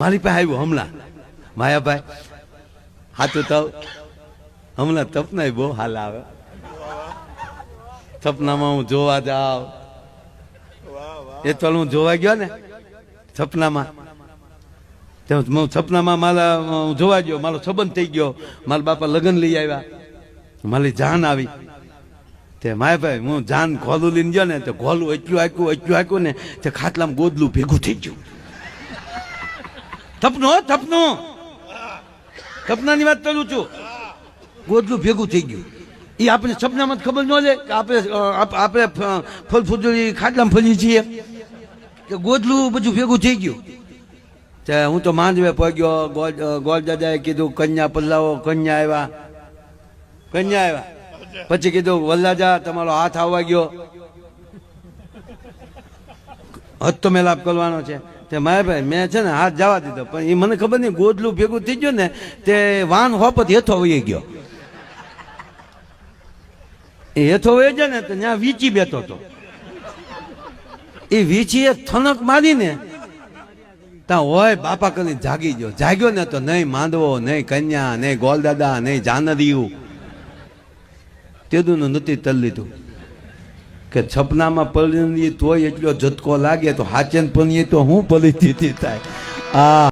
મારી પાસે આવ્યું હમણાં માયાભાઈ હાથું તો હમણાં સપના બહુ હાલ આવે સપનામાં હું જોવા જાઉં એ તો હું જોવા ગયો ને સપનામાં સપનામાં મારા હું જોવા ગયો મારો સંબંધ થઈ ગયો મારા બાપા લગ્ન લઈ આવ્યા મારી જાન આવી તે માયાભાઈ હું જાન ઘોલું લઈને ગયો ને તો ઘોલું એટલું આક્યું ને તે ખાટલામાં ગોદલું ભેગું થઈ ગયું સપનાની વાત કરું છું ગોદલું ભેગું થઈ ગયું એ આપણે સપનામાં ખબર ન લે કે આપણે ફળ ફૂદડી ખાટલામાં ફરી છીએ કે ગોદલું બધું ભેગું થઈ ગયું તે હું તો માંડવે પગ્યો ગોળ દાદાએ કીધું કન્યા પલ્લાવો કન્યા આવ્યા પછી કીધું વલ્લાજા તમારો હાથ આવવા ગયો હસ્તો મેલાપ કરવાનો છે તે માયાભાઈ મેં છે ને હાથ જવા દીધો પણ એ મને ખબર નહીં ગોદલું ભેગું થઈ ગયું ને તે વાન હોપત હેઠો વહી ગયો એ હેઠો વહી જાય ને તો ત્યાં વીચી બેઠો હતો એ વીચીએ થનક મારીને ત્યાં હોય બાપા કરીને જાગ્યો ને તો નહીં માંડવો નહીં કન્યા નહીં ગોલદાદા નહીં જાનરિયું તેદું નથી તલ લીધું કે સપનામાં પલળી તોય એટલો ઝટકો લાગે તો હાચેન પલળી તો હું પરિસ્થિતિ થાય આ